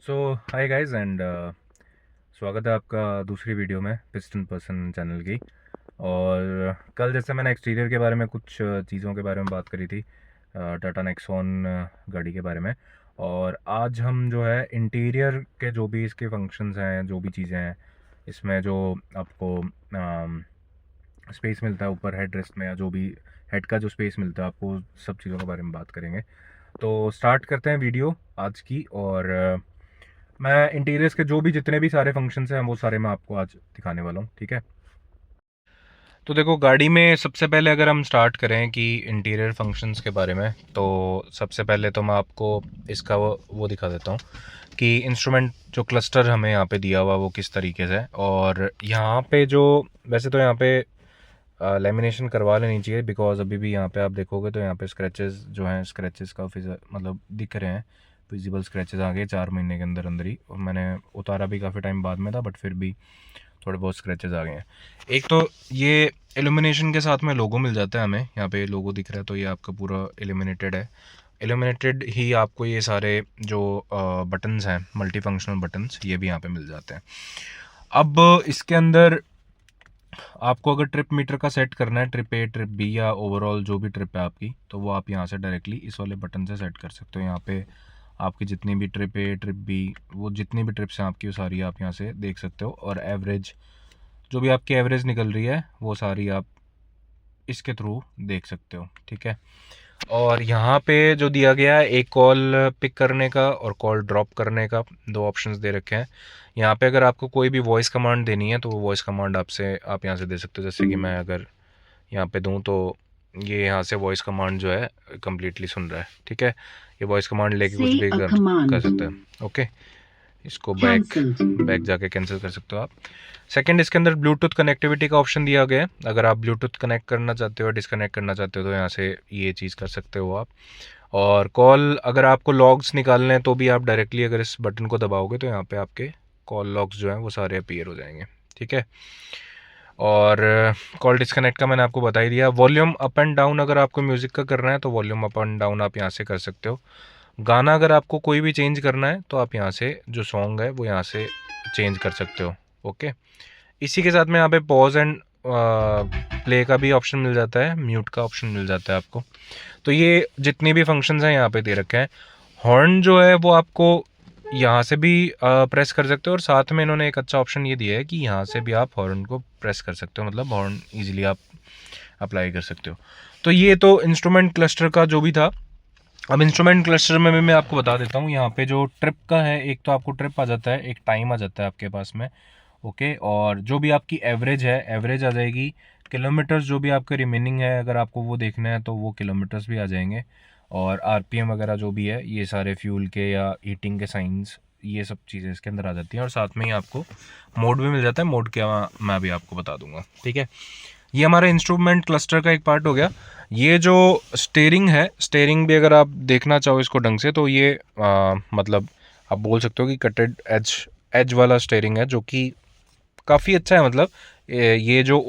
So hi guys and स्वागत है आपका दूसरी वीडियो में पिस्टन पर्सन चैनल की। और कल जैसे मैंने एक्सटीरियर के बारे में कुछ चीज़ों के बारे में बात करी थी, टाटा नेक्सॉन गाड़ी के बारे में। और आज हम जो है इंटीरियर के जो भी इसके फंक्शंस हैं, जो भी चीज़ें हैं इसमें, जो आपको स्पेस मिलता है ऊपर हेड रेस्ट में, या जो भी हेड का जो स्पेस मिलता है आपको, सब चीज़ों के बारे में बात करेंगे। तो स्टार्ट करते हैं वीडियो आज की। और मैं इंटीरियर्स के जो भी जितने भी सारे फंक्शंस हैं वो सारे मैं आपको आज दिखाने वाला हूँ, ठीक है। तो देखो, गाड़ी में सबसे पहले अगर हम स्टार्ट करें कि इंटीरियर फंक्शंस के बारे में, तो सबसे पहले तो मैं आपको इसका वो दिखा देता हूँ कि इंस्ट्रूमेंट जो क्लस्टर हमें यहाँ पे दिया हुआ वो किस तरीके से है। और यहाँ पे जो वैसे तो यहाँ पे लेमिनेशन करवा लेनी चाहिए, बिकॉज अभी भी यहाँ पे आप देखोगे तो यहाँ पे स्क्रैचेस जो हैं, स्क्रैचेस काफ़ी मतलब दिख रहे हैं, विजिबल स्क्रैचेस आ गए 4 महीने के अंदर अंदर ही। और मैंने उतारा भी काफ़ी टाइम बाद में था, बट फिर भी थोड़े बहुत स्क्रैचेस आ गए हैं। एक तो ये एल्यूमिनेशन के साथ में लोगो मिल जाता है हमें, यहाँ पे लोगो दिख रहा है तो ये आपका पूरा एल्यूमिनेटेड है। एल्यूमिनेटेड ही आपको ये सारे जो बटन्स हैं, मल्टी फंक्शनल बटन्स, ये भी यहाँ पे मिल जाते हैं। अब इसके अंदर आपको अगर ट्रिप मीटर का सेट करना है, ट्रिप ए, ट्रिप बी, या ओवरऑल जो भी ट्रिप है आपकी, तो वो आप यहाँ से डायरेक्टली इस वाले बटन से सेट कर सकते हो। यहाँ पे आपकी जितनी भी ट्रिप ए, ट्रिप बी, वो जितनी भी ट्रिप्स हैं आपकी, वो सारी आप यहाँ से देख सकते हो। और एवरेज, जो भी आपकी एवरेज निकल रही है वो सारी आप इसके थ्रू देख सकते हो, ठीक है। और यहाँ पे जो दिया गया है, एक कॉल पिक करने का और कॉल ड्रॉप करने का, दो ऑप्शंस दे रखे हैं। यहाँ पे अगर आपको कोई भी वॉइस कमांड देनी है तो वो वॉइस कमांड आप यहाँ से दे सकते हो। जैसे कि मैं अगर यहाँ पे दूँ तो ये यहाँ से वॉइस कमांड जो है कम्प्लीटली सुन रहा है, ठीक है। ये वॉइस कमांड लेके कुछ भी कर सकते हैं, ओके। इसको बैक जाके कैंसिल कर सकते हो आप। सेकंड, इसके अंदर ब्लूटूथ कनेक्टिविटी का ऑप्शन दिया गया है। अगर आप ब्लूटूथ कनेक्ट करना चाहते हो, डिसकनेक्ट करना चाहते हो, तो यहाँ से ये चीज़ कर सकते हो आप। और कॉल, अगर आपको लॉग्स निकालने हैं तो भी आप डायरेक्टली अगर इस बटन को दबाओगे तो यहाँ पे आपके कॉल लॉग्स जो हैं वो सारे अपीयर हो जाएंगे, ठीक है। और कॉल डिस्कनेक्ट का मैंने आपको बता ही दिया। वॉल्यूम अप एंड डाउन, अगर आपको म्यूज़िक का करना है तो वॉल्यूम अप एंड डाउन आप यहाँ से कर सकते हो। गाना अगर आपको कोई भी चेंज करना है तो आप यहाँ से जो सॉन्ग है वो यहाँ से चेंज कर सकते हो, ओके। इसी के साथ में यहाँ पे पॉज एंड प्ले का भी ऑप्शन मिल जाता है, म्यूट का ऑप्शन मिल जाता है आपको। तो ये जितने भी फंक्शंस हैं यहाँ पे दे रखे हैं। हॉर्न जो है वो आपको यहाँ से भी प्रेस कर सकते हो, और साथ में इन्होंने एक अच्छा ऑप्शन ये दिया है कि यहाँ से भी आप हॉर्न को प्रेस कर सकते हो, मतलब हॉर्न ईजिली आप अप्लाई कर सकते हो। तो ये तो इंस्ट्रूमेंट क्लस्टर का जो भी था। अब इंस्ट्रूमेंट क्लस्टर में भी मैं आपको बता देता हूँ। यहाँ पे जो ट्रिप का है, एक तो आपको ट्रिप आ जाता है, एक टाइम आ जाता है आपके पास में, ओके। और जो भी आपकी एवरेज है, एवरेज आ जाएगी। किलोमीटर्स जो भी आपके रिमेनिंग है, अगर आपको वो देखना है तो वो किलोमीटर्स भी आ जाएंगे। और आरपीएम वगैरह जो भी है, ये सारे फ्यूल के या हीटिंग के साइंस, ये सब चीज़ें इसके अंदर आ जाती हैं। और साथ में ही आपको मोड भी मिल जाता है। मोड क्या मैं भी आपको बता दूंगा, ठीक है। ये हमारा इंस्ट्रूमेंट क्लस्टर का एक पार्ट हो गया। ये जो स्टेयरिंग है, स्टेयरिंग भी अगर आप देखना चाहो इसको ढंग से, तो ये मतलब आप बोल सकते हो कि कटेड एज वाला स्टेयरिंग है, जो कि काफ़ी अच्छा है। मतलब ये जो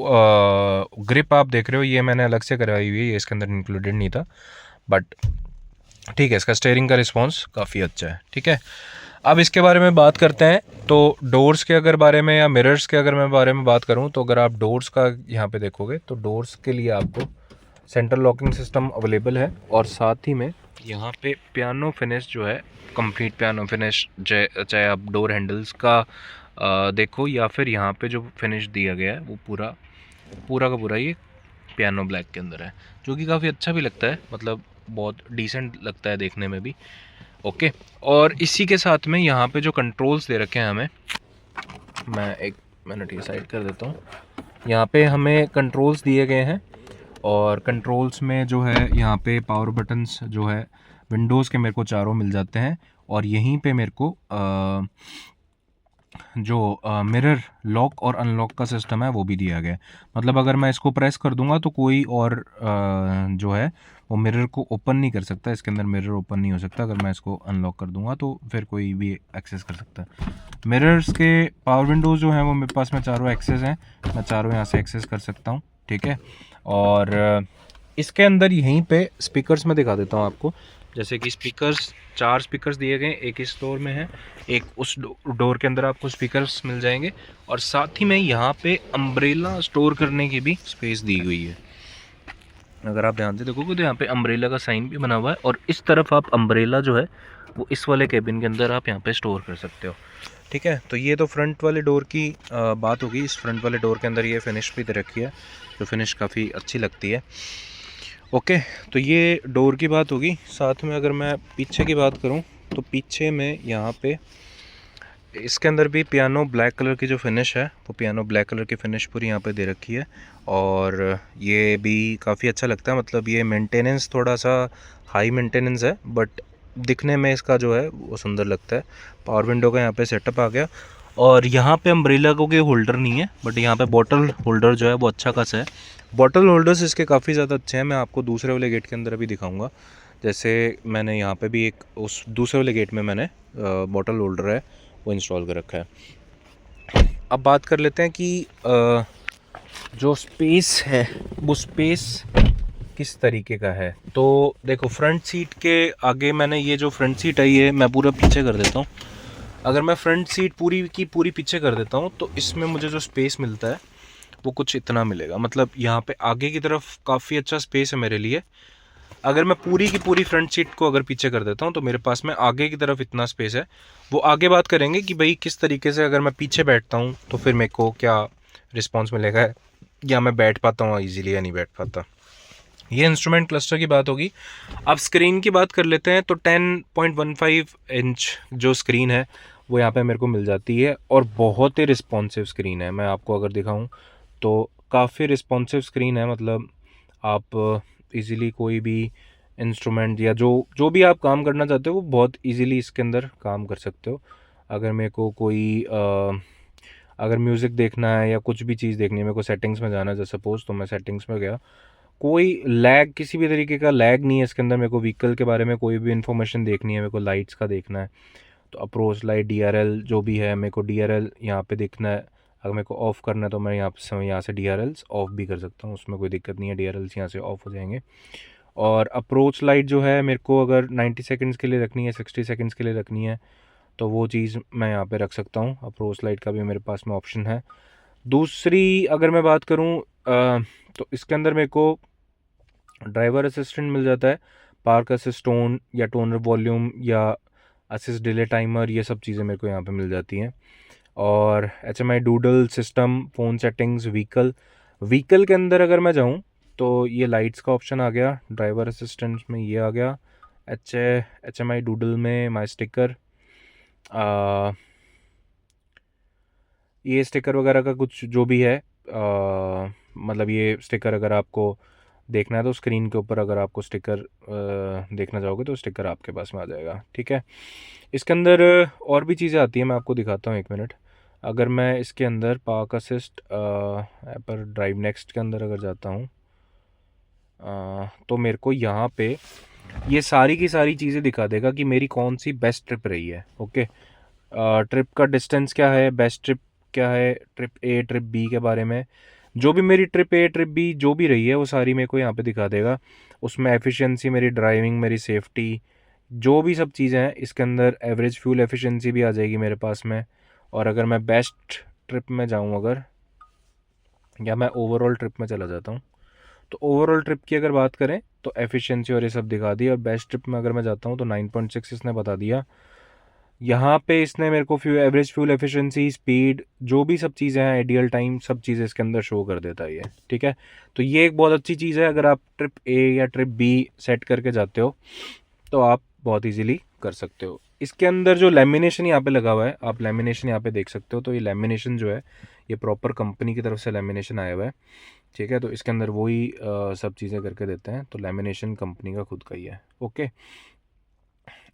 ग्रिप आप देख रहे हो, ये मैंने अलग से करवाई हुई है, ये इसके अंदर इंक्लूडेड नहीं था, बट ठीक है, इसका स्टेयरिंग का रिस्पॉन्स काफ़ी अच्छा है, ठीक है। अब इसके बारे में बात करते हैं। तो डोर्स के अगर बारे में, या मिरर्स के अगर मैं बारे में बात करूं, तो अगर आप डोर्स का यहाँ पे देखोगे तो डोर्स के लिए आपको सेंट्रल लॉकिंग सिस्टम अवेलेबल है। और साथ ही में यहाँ पे पियानो फिनिश जो है, कंप्लीट पियानो फिनिश, चाहे आप डोर हैंडल्स का देखो, या फिर यहाँ पे जो फिनिश दिया गया है वो पूरा पूरा का पूरा ये पियानो ब्लैक के अंदर है, जो कि काफ़ी अच्छा भी लगता है, मतलब बहुत डिसेंट लगता है देखने में भी, ओके। और इसी के साथ में यहाँ पे जो कंट्रोल्स दे रखे हैं हमें, मैं एक मिनट ये साइड कर देता हूँ। यहाँ पे हमें कंट्रोल्स दिए गए हैं, और कंट्रोल्स में जो है यहाँ पे पावर बटन्स जो है विंडोज़ के मेरे को चारों मिल जाते हैं। और यहीं पे मेरे को जो मिरर लॉक और अनलॉक का सिस्टम है वो भी दिया गया है। मतलब अगर मैं इसको प्रेस कर दूंगा तो कोई और जो है वो मिरर को ओपन नहीं कर सकता, इसके अंदर मिरर ओपन नहीं हो सकता। अगर मैं इसको अनलॉक कर दूंगा तो फिर कोई भी एक्सेस कर सकता है। मिरर्स के पावर विंडोज़ जो हैं वो मेरे पास में चारों एक्सेस हैं, मैं चारों यहाँ से एक्सेस कर सकता हूँ, ठीक है। और इसके अंदर यहीं पे स्पीकर्स में दिखा देता हूँ आपको। जैसे कि स्पीकर्स, 4 स्पीकर्स दिए गए, एक इस डोर में है, एक उस डोर के अंदर आपको स्पीकर्स मिल जाएंगे, और साथ ही में यहाँ पे अम्ब्रेला स्टोर करने की भी स्पेस दी हुई है। अगर आप ध्यान से देखोगे तो यहाँ पे अम्ब्रेला का साइन भी बना हुआ है, और इस तरफ आप अम्ब्रेला जो है वो इस वाले केबिन के अंदर आप यहाँ पे स्टोर कर सकते हो। ठीक है, तो ये तो फ्रंट वाले डोर की बात होगी। इस फ्रंट वाले डोर के अंदर ये फिनिश भी दे रखी है, जो फिनिश काफ़ी अच्छी लगती है। ओके, तो ये डोर की बात होगी। साथ में अगर मैं पीछे की बात करूँ तो पीछे में यहाँ पे इसके अंदर भी पियानो ब्लैक कलर की जो फिनिश है वो पियानो ब्लैक कलर की फिनिश पूरी यहाँ पे दे रखी है, और ये भी काफ़ी अच्छा लगता है। मतलब ये मेंटेनेंस थोड़ा सा हाई मेंटेनेंस है, बट दिखने में इसका जो है वो सुंदर लगता है। पावर विंडो का यहाँ पे सेटअप आ गया, और यहाँ पे अम्ब्रेला को कोई होल्डर नहीं है, बट यहाँ पे बॉटल होल्डर जो है वो अच्छा खासा है। बॉटल होल्डर्स इसके काफ़ी ज़्यादा अच्छे हैं, मैं आपको दूसरे वाले गेट के अंदर भी दिखाऊंगा। जैसे मैंने यहाँ पे भी एक उस दूसरे वाले गेट में मैंने बॉटल होल्डर है वो इंस्टॉल कर रखा है। अब बात कर लेते हैं कि जो स्पेस है वो स्पेस किस तरीके का है। तो देखो, फ्रंट सीट के आगे मैंने ये जो फ्रंट सीट है ये मैं पूरा पीछे कर देता हूँ। अगर मैं फ्रंट सीट पूरी की पूरी पीछे कर देता हूँ तो इसमें मुझे जो स्पेस मिलता है वो कुछ इतना मिलेगा। मतलब यहाँ पे आगे की तरफ काफ़ी अच्छा स्पेस है मेरे लिए। अगर मैं पूरी की पूरी फ्रंट सीट को अगर पीछे कर देता हूँ तो मेरे पास में आगे की तरफ इतना स्पेस है। वो आगे बात करेंगे कि भाई किस तरीके से अगर मैं पीछे बैठता हूँ तो फिर मेरे को क्या रिस्पॉन्स मिलेगा, या मैं बैठ पाता हूँ ईजिली या नहीं बैठ पाता। ये इंस्ट्रूमेंट क्लस्टर की बात होगी। अब स्क्रीन की बात कर लेते हैं तो 10.15 इंच जो स्क्रीन है वो यहाँ पे मेरे को मिल जाती है, और बहुत ही रिस्पॉन्सिव स्क्रीन है। मैं आपको अगर दिखाऊं तो काफ़ी रिस्पॉन्सिव स्क्रीन है। मतलब आप इजीली कोई भी इंस्ट्रूमेंट या जो जो भी आप काम करना चाहते हो वो बहुत इजीली इसके अंदर काम कर सकते हो। अगर मेरे को कोई अगर म्यूज़िक देखना है या कुछ भी चीज़ देखनी है, मेरे को सेटिंग्स में जाना है जैसे सपोज, तो मैं सेटिंग्स में गया, कोई लैग, किसी भी तरीके का लैग नहीं है इसके अंदर। मेरे को व्हीकल के बारे में कोई भी इन्फॉर्मेशन देखनी है, मेरे को लाइट्स का देखना है तो अप्रोच लाइट, डीआरएल जो भी है, मेरे को डीआरएल यहाँ पे देखना है। अगर मेरे को ऑफ़ करना है तो मैं यहाँ से डीआरएल्स ऑफ़ भी कर सकता हूँ, उसमें कोई दिक्कत नहीं है, डीआरएल्स यहाँ से ऑफ़ हो जाएंगे। और अप्रोच लाइट जो है मेरे को अगर 90 सेकंड्स के लिए रखनी है, 60 सेकंड्स के लिए रखनी है, तो वो चीज़ मैं यहाँ पे रख सकता हूँ। अप्रोच लाइट का भी मेरे पास में ऑप्शन है। दूसरी अगर मैं बात करूँ तो इसके अंदर मेरे को ड्राइवर असिस्टेंट मिल जाता है, पार्क असिस्ट टोन या टोनर वॉल्यूम या असिस्ट डिले टाइमर, ये सब चीज़ें मेरे को यहाँ पे मिल जाती हैं। और HMI doodle system, phone settings, vehicle के अंदर अगर मैं जाऊँ तो ये लाइट्स का ऑप्शन आ गया, ड्राइवर असिस्टेंट में ये आ गया, HMI डूडल में माई स्टिकर, ये स्टिकर वगैरह का कुछ जो भी है, मतलब ये स्टिकर अगर आपको देखना है तो स्क्रीन के ऊपर अगर आपको स्टिकर देखना चाहोगे तो स्टिकर आपके पास में आ जाएगा। ठीक है, इसके अंदर और भी चीज़ें आती हैं, मैं आपको दिखाता हूँ, एक मिनट। अगर मैं इसके अंदर पार्क असिस्ट पर ड्राइव नेक्स्ट के अंदर अगर जाता हूँ तो मेरे को यहाँ पे ये सारी की सारी चीज़ें दिखा देगा कि मेरी कौन सी बेस्ट ट्रिप रही है। ओके, ट्रिप का डिस्टेंस क्या है, बेस्ट ट्रिप क्या है, ट्रिप ए ट्रिप बी के बारे में, जो भी मेरी ट्रिप ए ट्रिप बी जो भी रही है वो सारी मेरे को यहाँ पे दिखा देगा। उसमें एफिशिएंसी, मेरी ड्राइविंग, मेरी सेफ्टी, जो भी सब चीज़ें हैं इसके अंदर, एवरेज फ्यूल एफिशिएंसी भी आ जाएगी मेरे पास में। और अगर मैं बेस्ट ट्रिप में जाऊँ अगर, या मैं ओवरऑल ट्रिप में चला जाता हूँ, तो ओवरऑल ट्रिप की अगर बात करें तो एफिशिएंसी और ये सब दिखा दी। और बेस्ट ट्रिप में अगर मैं जाता हूँ तो 9.6 इसने बता दिया। यहाँ पे इसने मेरे को एवरेज फ्यूल एफिशिएंसी, स्पीड, जो भी सब चीज़ें हैं, आइडियल टाइम, सब चीज़ें इसके अंदर शो कर देता है ये। ठीक है, तो ये एक बहुत अच्छी चीज़ है। अगर आप ट्रिप ए या ट्रिप बी सेट करके जाते हो तो आप बहुत इजीली कर सकते हो। इसके अंदर जो लेमिनेशन यहाँ पे लगा हुआ है, आप लेमिनेशन यहाँ पे देख सकते हो, तो ये लेमिनेशन जो है ये प्रॉपर कंपनी की तरफ से लेमिनेशन आया हुआ है। ठीक है, तो इसके अंदर वही सब चीज़ें करके देते हैं, तो लेमिनेशन कंपनी का खुद का ही है। ओके,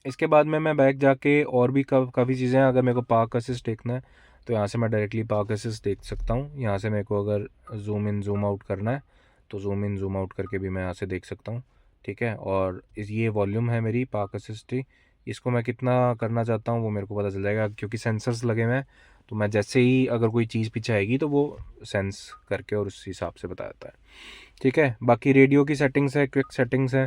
इसके बाद में मैं बैक जाके और भी काफ़ी चीज़ें हैं। अगर मेरे को पार्क असिस्ट देखना है तो यहाँ से मैं डायरेक्टली पार्क असिस्ट देख सकता हूँ। यहाँ से मेरे को अगर जूम इन जूम आउट करना है तो जूम इन जूम आउट करके भी मैं यहाँ से देख सकता हूँ। ठीक है, और ये वॉल्यूम है मेरी पार्क असिस्ट की, इसको मैं कितना करना चाहता हूँ वो मेरे को पता चल जाएगा, क्योंकि सेंसर्स लगे हुए हैं। तो मैं जैसे ही अगर कोई चीज़ पीछे आएगी तो वो सेंस करके और उस हिसाब से बताता है। ठीक है। बाकी रेडियो की सेटिंग्स है, क्विक सेटिंग्स है,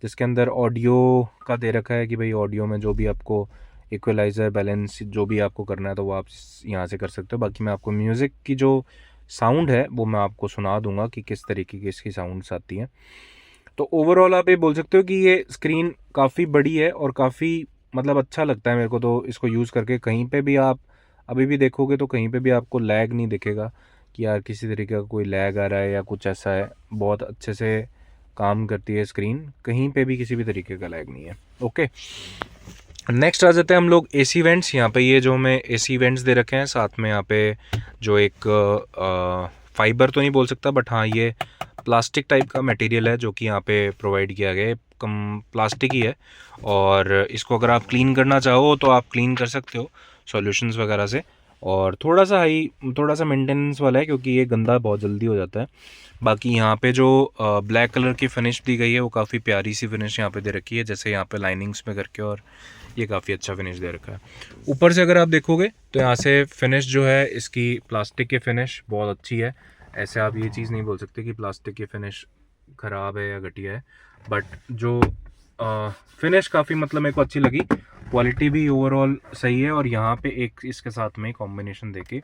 जिसके अंदर ऑडियो का दे रखा है कि भाई ऑडियो में जो भी आपको इक्वलाइज़र बैलेंस जो भी आपको करना है तो वो आप यहाँ से कर सकते हो। बाकी मैं आपको म्यूज़िक की जो साउंड है वो मैं आपको सुना दूंगा कि किस तरीके की इसकी साउंड्स आती हैं। तो ओवरऑल आप ये बोल सकते हो कि ये स्क्रीन काफ़ी बड़ी है और काफ़ी मतलब अच्छा लगता है मेरे को तो इसको यूज़ करके। कहीं पे भी आप अभी भी देखोगे तो कहीं पे भी आपको लैग नहीं दिखेगा कि यार किसी तरीके का कोई लैग आ रहा है या कुछ ऐसा है। बहुत अच्छे से काम करती है स्क्रीन, कहीं पे भी किसी भी तरीके का लैग नहीं है। ओके, नेक्स्ट आ जाते हैं हम लोग एसी वेंट्स। यहाँ पे ये जो हमें एसी वेंट्स दे रखे हैं, साथ में यहाँ पे जो एक फाइबर तो नहीं बोल सकता बट हाँ ये प्लास्टिक टाइप का मटेरियल है जो कि यहाँ पे प्रोवाइड किया गया है, कम प्लास्टिक ही है। और इसको अगर आप क्लीन करना चाहो तो आप क्लीन कर सकते हो सॉल्यूशंस वगैरह से। और थोड़ा सा मेंटेनेंस वाला है क्योंकि ये गंदा बहुत जल्दी हो जाता है। बाकी यहाँ पे जो ब्लैक कलर की फिनिश दी गई है वो काफ़ी प्यारी सी फिनिश यहाँ पे दे रखी है, जैसे यहाँ पे लाइनिंग्स में करके, और ये काफ़ी अच्छा फिनिश दे रखा है। ऊपर से अगर आप देखोगे तो यहाँ से फिनिश जो है इसकी प्लास्टिक की फिनिश बहुत अच्छी है। ऐसे आप ये चीज़ नहीं बोल सकते कि प्लास्टिक की फिनिश ख़राब है या घटिया है, बट जो फिनिश काफ़ी मतलब मेरे को अच्छी लगी। क्वालिटी भी ओवरऑल सही है। और यहाँ पे एक इसके साथ में कॉम्बिनेशन देके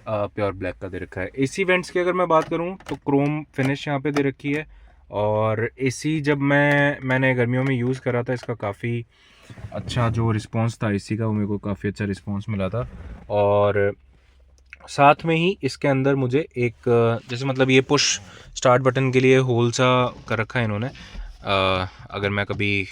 प्योर ब्लैक का दे रखा है। एसी वेंट्स की अगर मैं बात करूँ तो क्रोम फिनिश यहाँ पे दे रखी है। और एसी जब मैंने गर्मियों में यूज़ करा था, इसका काफ़ी अच्छा जो रिस्पांस था एसी का, वो मेरे को काफ़ी अच्छा रिस्पांस मिला था। और साथ में ही इसके अंदर मुझे एक जैसे मतलब ये पुश स्टार्ट बटन के लिए होल सा कर रखा है इन्होंने। अगर मैं कभी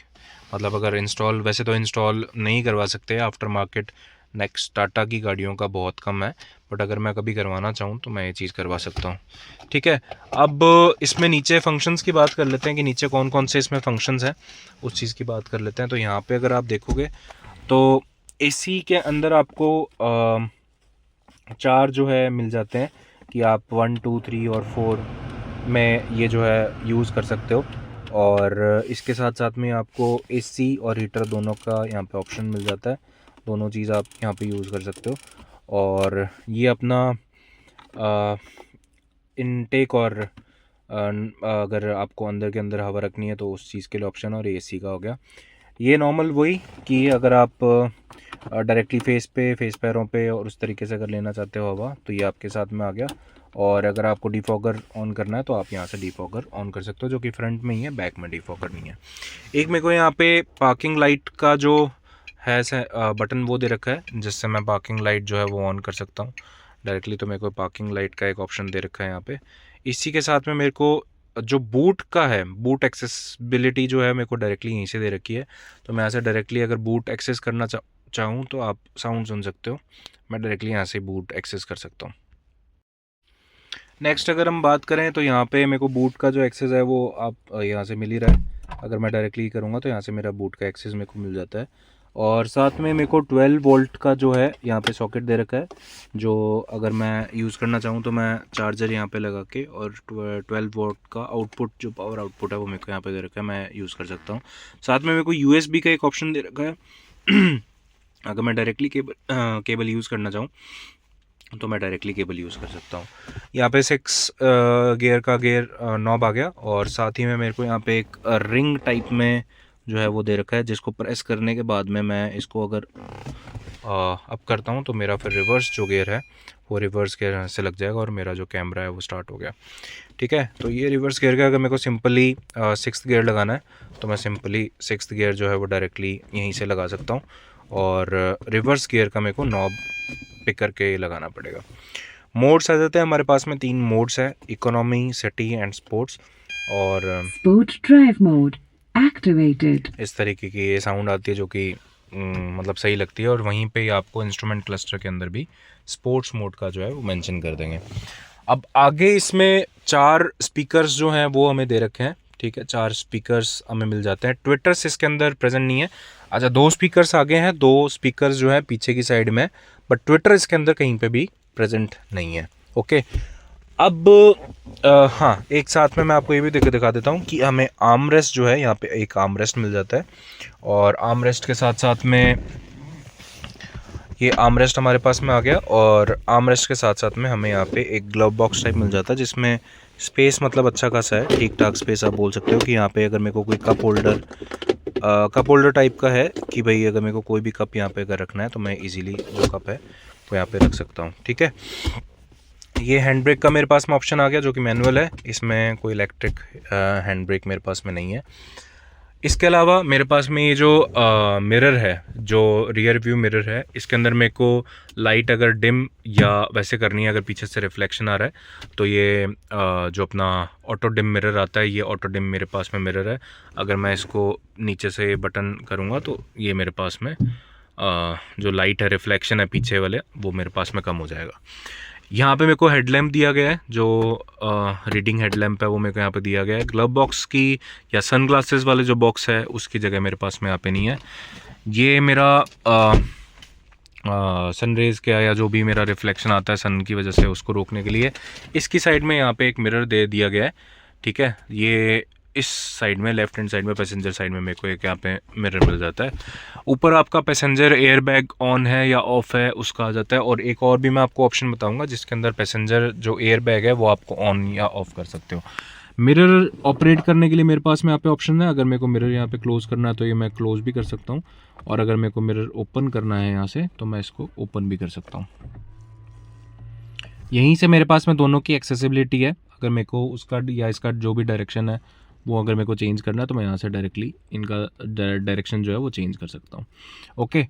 मतलब अगर इंस्टॉल, वैसे तो इंस्टॉल नहीं करवा सकते आफ्टर मार्केट, नेक्स्ट टाटा की गाड़ियों का बहुत कम है, बट अगर मैं कभी करवाना चाहूँ तो मैं ये चीज़ करवा सकता हूँ। ठीक है, अब इसमें नीचे फंक्शंस की बात कर लेते हैं कि नीचे कौन कौन से इसमें फंक्शंस हैं, उस चीज़ की बात कर लेते हैं। तो यहाँ पे अगर आप देखोगे तो एसी के अंदर आपको 4 जो है मिल जाते हैं कि आप 1, 2, 3 और 4 में ये जो है यूज़ कर सकते हो। और इसके साथ साथ में आपको एसी और हीटर दोनों का यहाँ पे ऑप्शन मिल जाता है, दोनों चीज़ आप यहाँ पे यूज़ कर सकते हो। और ये अपना इनटेक और अगर आपको अंदर के अंदर हवा रखनी है तो उस चीज़ के लिए ऑप्शन, और एसी का हो गया। ये नॉर्मल वही कि अगर आप डायरेक्टली फेस पैरों पे और उस तरीके से अगर लेना चाहते हो हवा तो ये आपके साथ में आ गया। और अगर आपको डिफॉगर ऑन करना है तो आप यहाँ से डिफॉगर ऑन कर सकते हो, जो कि फ्रंट में ही है, बैक में डिफॉगर नहीं है। एक मेरे को यहाँ पे पार्किंग लाइट का जो है बटन वो दे रखा है, जिससे मैं पार्किंग लाइट जो है वो ऑन कर सकता हूँ डायरेक्टली। तो मेरे को पार्किंग लाइट का एक ऑप्शन दे रखा है यहाँ पे। इसी के साथ में मेरे को जो बूट का है, बूट एक्सेसिबिलिटी जो है मेरे को डायरेक्टली यहीं से दे रखी है। तो मैं यहाँ से डायरेक्टली अगर बूट एक्सेस करना चाहूँ तो आप साउंड सुन सकते हो, मैं डायरेक्टली यहाँ से बूट एक्सेस कर सकता हूँ। नेक्स्ट अगर हम बात करें तो यहाँ पे मेरे को बूट का जो एक्सेस है वो आप यहाँ से मिल ही रहा है। अगर मैं डायरेक्टली करूँगा तो यहाँ से मेरा बूट का एक्सेस मेरे को मिल जाता है। और साथ में मेरे को 12 वोल्ट का जो है यहाँ पे सॉकेट दे रखा है, जो अगर मैं यूज़ करना चाहूँ तो मैं चार्जर यहाँ पे लगा के और 12 वोल्ट का आउटपुट, जो पावर आउटपुट है वो मेरे को यहाँ पे दे रखा है, मैं यूज़ कर सकता हूँ। साथ में मेरे को USB का एक ऑप्शन दे रखा है। अगर मैं डायरेक्टली केबल यूज़ करना चाहूँ तो मैं डायरेक्टली केबल यूज़ कर सकता हूँ। यहाँ पे 6 गियर का नॉब आ गया। और साथ ही में मेरे को यहाँ पे एक रिंग टाइप में जो है वो दे रखा है, जिसको प्रेस करने के बाद में मैं इसको अगर अप करता हूँ तो मेरा फिर रिवर्स जो गियर है वो रिवर्स गियर से लग जाएगा और मेरा जो कैमरा है वो स्टार्ट हो गया। ठीक है, तो ये रिवर्स गियर का अगर मेरे को सिंपली 6th गियर लगाना है तो मैं सिंपली 6th गियर जो है वो डायरेक्टली यहीं से लगा सकता हूँ। और रिवर्स गियर का मेरे को नॉब पिक करके लगाना पड़ेगा। मोड्स आ जाते हैं हमारे पास में 3 मोड्स हैं, इकोनॉमी, सिटी एंड स्पोर्ट्स। और स्पोर्ट ड्राइव मोड एक्टिवेटेड, इस तरीके की ये साउंड आती है जो कि मतलब सही लगती है। और वहीं पे ही आपको इंस्ट्रूमेंट क्लस्टर के अंदर भी स्पोर्ट्स मोड का जो है वो मेंशन कर देंगे। अब आगे इसमें 4 स्पीकर्स जो हैं वो हमें दे रखे हैं। ठीक है, 4 स्पीकर्स हमें मिल जाते हैं। ट्विटर्स इसके अंदर प्रेजेंट नहीं है। अच्छा, 2 स्पीकर्स आगे हैं, 2 स्पीकर्स जो है पीछे की साइड में, बट ट्विटर इसके अंदर कहीं पे भी प्रेजेंट नहीं है। ओके, अब हाँ, एक साथ में मैं आपको ये भी दिखा देता हूँ कि हमें आर्मरेस्ट जो है यहाँ पे एक आर्मरेस्ट मिल जाता है। और आर्मरेस्ट के साथ साथ में ये आर्मरेस्ट हमारे पास में आ गया। और आर्मरेस्ट के साथ साथ में हमें यहाँ पे एक ग्लव बॉक्स टाइप मिल जाता है, जिसमें स्पेस मतलब अच्छा खासा है, ठीक ठाक स्पेस आप बोल सकते हो कि यहाँ पे अगर मेरे को कोई कप होल्डर टाइप का है कि भाई अगर मेरे को कोई भी कप यहाँ पे अगर रखना है तो मैं इजीली जो कप है वो यहाँ पे रख सकता हूँ। ठीक है, ये हैंड ब्रेक का मेरे पास में ऑप्शन आ गया जो कि मैनुअल है, इसमें कोई इलेक्ट्रिक हैंड ब्रेक मेरे पास में नहीं है। इसके अलावा मेरे पास में ये जो मिरर है, जो रियर व्यू मिरर है, इसके अंदर मेरे को लाइट अगर डिम या वैसे करनी है, अगर पीछे से रिफ्लेक्शन आ रहा है तो ये जो अपना ऑटो डिम मिरर आता है, ये ऑटो डिम मेरे पास में मिरर है। अगर मैं इसको नीचे से बटन करूँगा तो ये मेरे पास में जो लाइट है, रिफ्लेक्शन है पीछे वाले, वो मेरे पास में कम हो जाएगा। यहाँ पे मेरे को हेडलैम्प दिया गया है, जो रीडिंग हेडलैम्प है वो मेरे को यहाँ पे दिया गया है। ग्लव बॉक्स की या सन ग्लासेस वाले जो बॉक्स है उसकी जगह मेरे पास में यहाँ पे नहीं है। ये मेरा सन रेज़ क्या या जो भी मेरा रिफ्लेक्शन आता है सन की वजह से, उसको रोकने के लिए इसकी साइड में यहाँ पे एक मिरर दे दिया गया है। ठीक है, ये इस साइड में, लेफ्ट हैंड साइड में, पैसेंजर साइड में मेरे को एक यहाँ पे मिरर मिल जाता है। ऊपर आपका पैसेंजर एयर बैग ऑन है या ऑफ है उसका आ जाता है, और एक और भी मैं आपको ऑप्शन बताऊंगा जिसके अंदर पैसेंजर जो एयर बैग है वो आपको ऑन या ऑफ कर सकते हो। मिरर ऑपरेट करने के लिए मेरे पास में यहाँ पे ऑप्शन है। अगर मेरे को मिरर यहाँ पे क्लोज करना है तो ये मैं क्लोज भी कर सकता हूँ, और अगर मेरे को मिरर ओपन करना है यहाँ से तो मैं इसको ओपन भी कर सकता हूँ। यहीं से मेरे पास में दोनों की एक्सेसिबिलिटी है। अगर मेरे को उसका या इसका जो भी डायरेक्शन है वो अगर मेरे को चेंज करना है तो मैं यहाँ से डायरेक्टली इनका डायरेक्शन जो है वो चेंज कर सकता हूँ। ओके,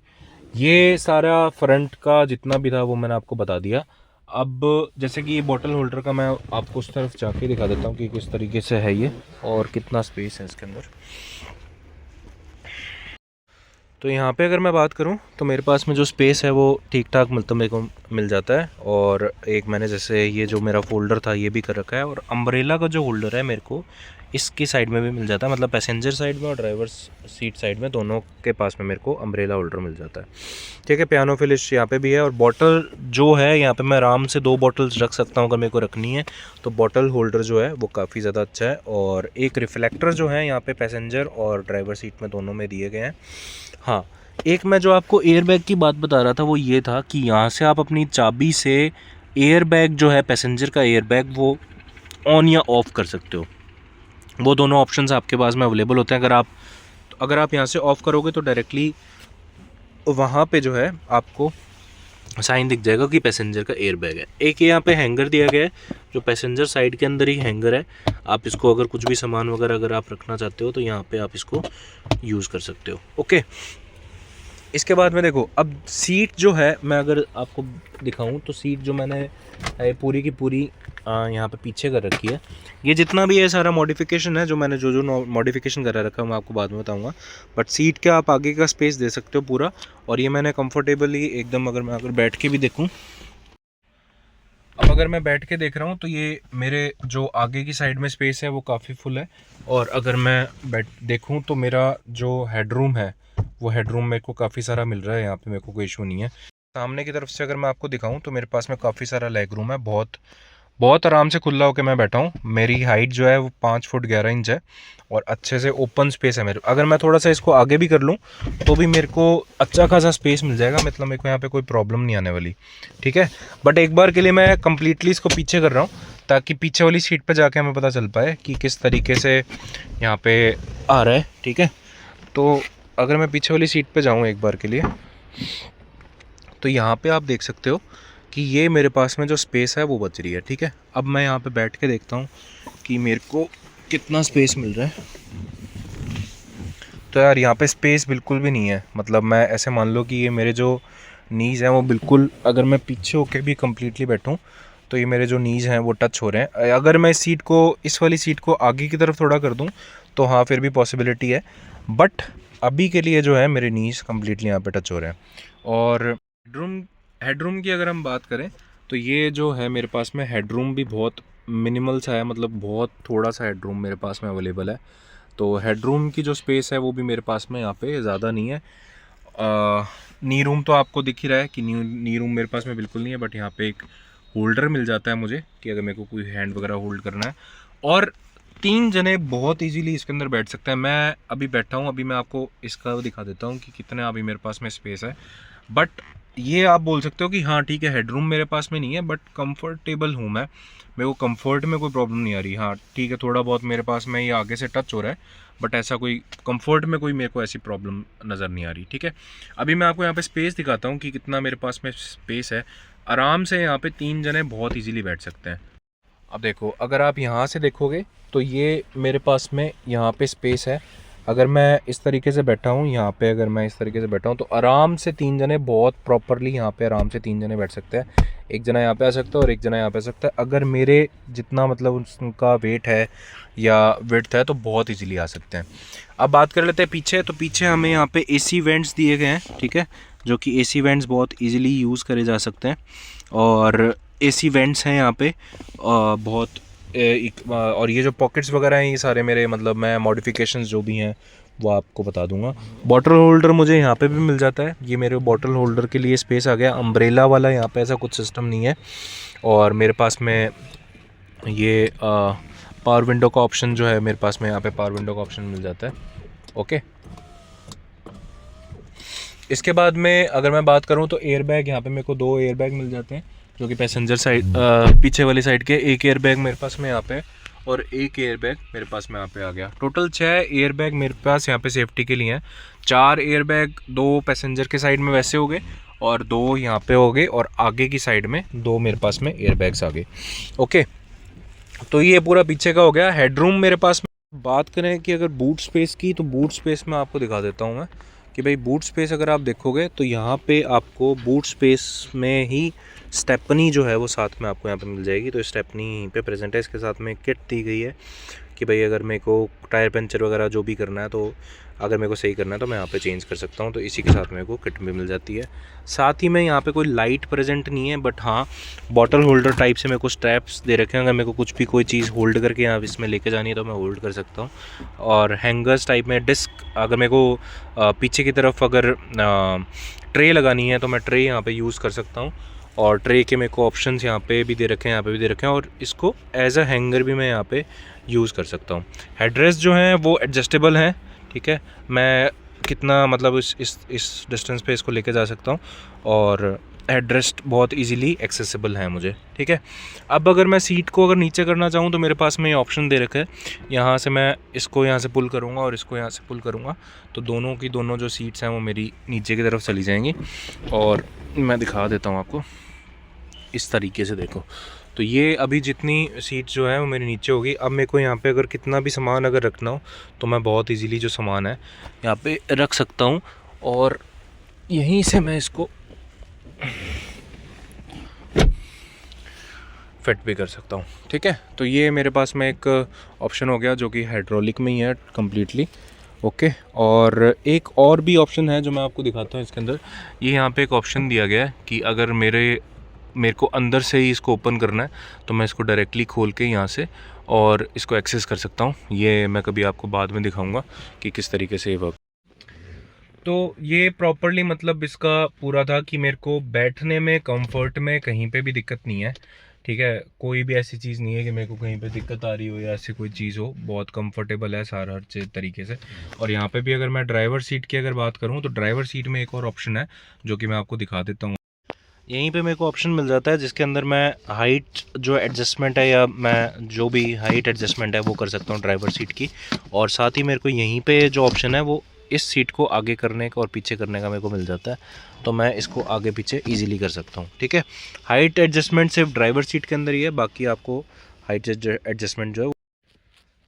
ये सारा फ्रंट का जितना भी था वो मैंने आपको बता दिया। अब जैसे कि ये बॉटल होल्डर का मैं आपको उस तरफ जाके दिखा देता हूँ कि किस तरीके से है ये और कितना स्पेस है इसके अंदर। तो यहाँ पे अगर मैं बात करूँ तो मेरे पास में जो स्पेस है वो ठीक ठाक मेरे को मिल जाता है। और एक मैंने जैसे ये जो मेरा फोल्डर था ये भी कर रखा है, और अम्ब्रेला का जो होल्डर है मेरे को इसकी साइड में भी मिल जाता है, मतलब पैसेंजर साइड में और ड्राइवर सीट साइड में दोनों के पास में मेरे को अम्ब्रेला होल्डर मिल जाता है। ठीक है, पियानो फिनिश यहाँ पे भी है, और बॉटल जो है यहाँ पे मैं आराम से 2 बॉटल्स रख सकता हूँ अगर मेरे को रखनी है तो। बॉटल होल्डर जो है वो काफ़ी ज़्यादा अच्छा है, और एक रिफ्लेक्टर जो है यहाँ पे पैसेंजर और ड्राइवर सीट में दोनों में दिए गए हैं। हाँ, एक मैं जो आपको एयर बैग की बात बता रहा था वो ये था कि यहाँ से आप अपनी चाबी से एयर बैग जो है पैसेंजर का एयर बैग वो ऑन या ऑफ़ कर सकते हो। वो दोनों ऑप्शंस आपके पास में अवेलेबल होते हैं। अगर आप यहाँ से ऑफ़ करोगे तो डायरेक्टली वहाँ पे जो है आपको साइन दिख जाएगा कि पैसेंजर का एयर बैग है। एक यहाँ पे हैंगर दिया गया है जो पैसेंजर साइड के अंदर ही हैंगर है। आप इसको अगर कुछ भी सामान वगैरह अगर आप रखना चाहते हो तो यहाँ पे आप इसको यूज़ कर सकते हो। ओके, इसके बाद में देखो, अब सीट जो है मैं अगर आपको दिखाऊं तो सीट जो मैंने पूरी की पूरी यहाँ पे पीछे कर रखी है। ये जितना भी है सारा मॉडिफिकेशन है, जो मैंने जो मॉडिफिकेशन करा रखा है मैं आपको बाद में बताऊंगा। बट सीट के आप आगे का स्पेस दे सकते हो पूरा, और ये मैंने कंफर्टेबली एकदम, अगर बैठ के भी देखूं, अब अगर मैं बैठ के देख रहा हूँ तो ये मेरे जो आगे की साइड में स्पेस है वो काफ़ी फुल है। और अगर मैं देखूँ तो मेरा जो हेडरूम है वो हेडरूम मेरे को काफ़ी सारा मिल रहा है, यहाँ पे मेरे को कोई इशू नहीं है। सामने की तरफ से अगर मैं आपको दिखाऊं तो मेरे पास में काफ़ी सारा लेग रूम है, बहुत आराम से खुला होकर मैं बैठा हूँ। मेरी हाइट जो है वो 5 फुट 11 इंच है, और अच्छे से ओपन स्पेस है मेरे। अगर मैं थोड़ा सा इसको आगे भी कर लूँ तो भी मेरे को अच्छा खासा स्पेस मिल जाएगा, मतलब मेरे को यहाँ पे कोई प्रॉब्लम नहीं आने वाली। ठीक है, बट एक बार के लिए मैं कम्प्लीटली इसको पीछे कर रहा हूँ ताकि पीछे वाली सीट पर जाके हमें पता चल पाए कि किस तरीके से यहाँ पे आ रहा है। ठीक है, तो अगर मैं पीछे वाली सीट पे जाऊँ एक बार के लिए तो यहाँ पे आप देख सकते हो कि ये मेरे पास में जो स्पेस है वो बच रही है। ठीक है, अब मैं यहाँ पे बैठ के देखता हूँ कि मेरे को कितना स्पेस मिल रहा है। तो यार यहाँ पे स्पेस बिल्कुल भी नहीं है, मतलब मैं ऐसे मान लो कि ये मेरे जो नीज़ हैं वो बिल्कुल, अगर मैं पीछे होके भी कम्प्लीटली बैठूँ तो ये मेरे जो नीज़ हैं वो टच हो रहे हैं। अगर मैं इस वाली सीट को आगे की तरफ थोड़ा कर दूँ तो हाँ फिर भी पॉसिबिलिटी है, बट अभी के लिए जो है मेरे नीज़ कम्प्लीटली यहाँ पे टच हो रहे हैं। और हेडरूम की अगर हम बात करें तो ये जो है मेरे पास में हेडरूम भी बहुत मिनिमल सा है, मतलब बहुत थोड़ा सा हेडरूम मेरे पास में अवेलेबल है। तो हेडरूम की जो स्पेस है वो भी मेरे पास में यहाँ पे ज़्यादा नहीं है। नी रूम तो आपको दिख ही रहा है कि नी रूम मेरे पास में बिल्कुल नहीं है, बट यहाँ पे एक होल्डर मिल जाता है मुझे कि अगर मेरे को कोई हैंड वगैरह होल्ड करना है, और 3 जने बहुत इजीली इसके अंदर बैठ सकते हैं। मैं अभी बैठा हूँ, अभी मैं आपको इसका दिखा देता हूँ कि कितना अभी मेरे पास में स्पेस है। बट ये आप बोल सकते हो कि हाँ ठीक है, हेडरूम मेरे पास में नहीं है बट कंफर्टेबल हूँ मैं, मेरे को कंफर्ट में कोई प्रॉब्लम नहीं आ रही। हाँ ठीक है, थोड़ा बहुत मेरे पास में ये आगे से टच हो रहा है, बट ऐसा कोई कंफर्ट में कोई मेरे को ऐसी प्रॉब्लम नज़र नहीं आ रही। ठीक है, अभी मैं आपको यहाँ पे स्पेस दिखाता हूँ कि कितना मेरे पास में स्पेस है। आराम से यहाँ पे 3 जने बहुत ईजीली बैठ सकते हैं। अब देखो, अगर आप यहाँ से देखोगे तो ये मेरे पास में यहाँ पे स्पेस है। अगर मैं इस तरीके से बैठा हूँ यहाँ पे, अगर मैं इस तरीके से बैठा हूँ तो आराम से 3 जने बहुत प्रॉपरली यहाँ पे आराम से 3 जने बैठ सकते हैं। एक जना यहाँ पे आ सकता है और एक जना यहाँ पे आ सकता है। अगर मेरे जितना मतलब उनका वेट है या विड्थ है तो बहुत इजीली आ सकते हैं। अब बात कर लेते हैं पीछे। तो पीछे हमें यहाँ पे एसी वेंट्स दिए गए हैं, ठीक है, जो कि एसी वेंट्स बहुत ईजिली यूज़ करे जा सकते हैं। और एसी वेंट्स हैं यहाँ पे बहुत और ये जो पॉकेट्स वगैरह हैं ये सारे मेरे मतलब मैं मॉडिफिकेशंस जो भी हैं वो आपको बता दूंगा। बॉटल होल्डर मुझे यहाँ पे भी मिल जाता है। ये मेरे बॉटल होल्डर के लिए स्पेस आ गया। अम्ब्रेला वाला यहाँ पे ऐसा कुछ सिस्टम नहीं है। और मेरे पास में ये पावर विंडो का ऑप्शन जो है मेरे पास में यहाँ पे पावर विंडो का ऑप्शन मिल जाता है। ओके, इसके बाद में अगर मैं बात करूँ तो एयर बैग, यहाँ पे मेरे को 2 एयर बैग मिल जाते हैं जो कि पैसेंजर साइड पीछे वाली साइड के। एक एयर बैग मेरे पास में यहाँ पे और एक एयर बैग मेरे पास में यहाँ पे आ गया। टोटल 6 एयर बैग मेरे पास यहाँ पे सेफ्टी के लिए हैं। 4 एयर बैग 2 पैसेंजर के साइड में वैसे हो गए और 2 यहाँ पे हो गए और आगे की साइड में 2 मेरे पास में एयर बैग्स आ गए। ओके, तो ये पूरा पीछे का हो गया। हेडरूम मेरे पास में बात करें कि अगर बूट स्पेस की, तो बूट स्पेस में आपको दिखा देता हूँ मैं कि भाई बूट स्पेस अगर आप देखोगे तो यहाँ पे आपको बूट स्पेस में ही स्टेपनी जो है वो साथ में आपको यहाँ पे मिल जाएगी। तो स्टेपनी यहीं पे प्रेजेंट है। इसके साथ में किट दी गई है कि भाई अगर मेरे को टायर पंचर वगैरह जो भी करना है, तो अगर मेरे को सही करना है तो मैं यहाँ पे चेंज कर सकता हूँ। तो इसी के साथ मेरे को किट भी मिल जाती है। साथ ही में यहाँ पे कोई लाइट प्रेजेंट नहीं है, बट हाँ बॉटल होल्डर टाइप से मेरे को स्ट्रैप्स दे रखे हैं। अगर मेरे को कुछ भी कोई चीज़ होल्ड करके यहाँ इसमें लेके जानी है तो मैं होल्ड कर सकता हूँ। और हैंगर्स टाइप में डिस्क, अगर मेरे को पीछे की तरफ अगर ट्रे लगानी है तो मैं ट्रे यहाँ पे यूज़ कर सकता हूँ। और ट्रे के मेरे को ऑप्शंस यहाँ पे भी दे रखे हैं, यहाँ पे भी दे रखे हैं, और इसको एज अ हैंगर भी मैं यहाँ पे यूज़ कर सकता हूँ। हेडरेस्ट जो हैं वो एडजस्टेबल हैं, ठीक है, मैं कितना मतलब इस डिस्टेंस पे इसको लेके जा सकता हूँ और हेडरेस्ट बहुत इजीली एक्सेसिबल है मुझे, ठीक है। अब अगर मैं सीट को अगर नीचे करना चाहूँ तो मेरे पास में ये ऑप्शन दे रखा है। यहाँ से मैं इसको यहाँ से पुल करूँगा और इसको यहाँ से पुल करूँगा तो दोनों की दोनों जो सीट्स हैं वो मेरी नीचे की तरफ चली जाएंगी। और मैं दिखा देता हूँ आपको, इस तरीके से देखो। तो ये अभी जितनी सीट जो है वो मेरे नीचे होगी। अब मेरे को यहाँ पे अगर कितना भी सामान अगर रखना हो तो मैं बहुत इजीली जो सामान है यहाँ पे रख सकता हूँ और यहीं से मैं इसको फिट भी कर सकता हूँ, ठीक है। तो ये मेरे पास में एक ऑप्शन हो गया जो कि हाइड्रोलिक में ही है कम्प्लीटली। ओके, और एक और भी ऑप्शन है जो मैं आपको दिखाता हूँ इसके अंदर। ये यहाँ पे एक ऑप्शन दिया गया है कि अगर मेरे को अंदर से ही इसको ओपन करना है तो मैं इसको डायरेक्टली खोल के यहाँ से और इसको एक्सेस कर सकता हूँ। ये मैं कभी आपको बाद में दिखाऊंगा कि किस तरीके से ये वर्क। तो ये प्रॉपरली मतलब इसका पूरा था कि मेरे को बैठने में कंफर्ट में कहीं पे भी दिक्कत नहीं है, ठीक है। कोई भी ऐसी चीज़ नहीं है कि मेरे को कहीं पे दिक्कत आ रही हो या ऐसी कोई चीज़ हो। बहुत कंफर्टेबल है सारा हर तरीके से। और यहाँ पे भी अगर मैं ड्राइवर सीट की अगर बात करूँ तो ड्राइवर सीट में एक और ऑप्शन है जो कि मैं आपको दिखा देता हूँ। यहीं पे मेरे को ऑप्शन मिल जाता है जिसके अंदर मैं हाइट जो एडजस्टमेंट है या मैं जो भी हाइट एडजस्टमेंट है वो कर सकता हूँ ड्राइवर सीट की। और साथ ही मेरे को यहीं पे जो ऑप्शन है वो इस सीट को आगे करने का और पीछे करने का मेरे को मिल जाता है। तो मैं इसको आगे पीछे इजीली कर सकता हूँ, ठीक है। हाइट एडजस्टमेंट सिर्फ ड्राइवर सीट के अंदर ही है, बाकी आपको हाइट एडजस्टमेंट जो है।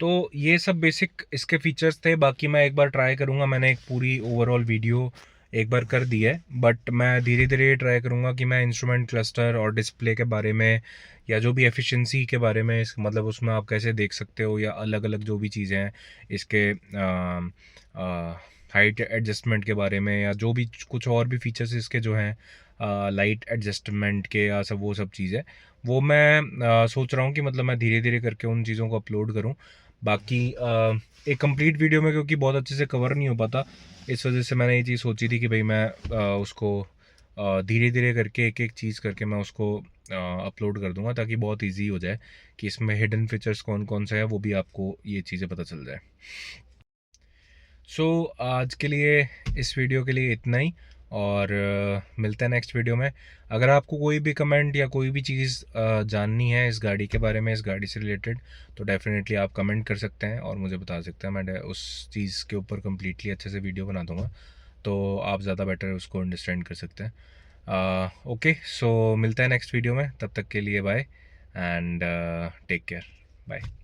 तो ये सब बेसिक इसके फीचर्स थे। बाकी मैं एक बार ट्राई करूँगा। मैंने एक पूरी ओवरऑल वीडियो एक बार कर दी है, बट मैं धीरे धीरे ट्राई करूँगा कि मैं इंस्ट्रूमेंट क्लस्टर और डिस्प्ले के बारे में या जो भी एफिशिएंसी के बारे में मतलब उसमें आप कैसे देख सकते हो या अलग अलग जो भी चीज़ें हैं इसके हाइट एडजस्टमेंट के बारे में या जो भी कुछ और भी फीचर्स इसके जो हैं लाइट एडजस्टमेंट के या सब वो सब चीज़ें, वो मैं सोच रहा हूँ कि मतलब मैं धीरे धीरे करके उन चीज़ों को अपलोड करूँ। बाकी एक कंप्लीट वीडियो में क्योंकि बहुत अच्छे से कवर नहीं हो पाता, इस वजह से मैंने ये चीज़ सोची थी कि भाई मैं उसको धीरे धीरे करके एक एक चीज़ करके मैं उसको अपलोड कर दूंगा ताकि बहुत इजी हो जाए कि इसमें हिडन फीचर्स कौन कौन से हैं वो भी आपको ये चीज़ें पता चल जाए। सो आज के लिए इस वीडियो के लिए इतना ही। और मिलते हैं नेक्स्ट वीडियो में। अगर आपको कोई भी कमेंट या कोई भी चीज़ जाननी है इस गाड़ी के बारे में, इस गाड़ी से रिलेटेड, तो डेफिनेटली आप कमेंट कर सकते हैं और मुझे बता सकते हैं। मैं उस चीज़ के ऊपर कम्प्लीटली अच्छे से वीडियो बना दूँगा, तो आप ज़्यादा बेटर उसको अंडरस्टैंड कर सकते हैं। ओके, सो मिलते हैं नेक्स्ट वीडियो में। तब तक के लिए bye and take care. Bye.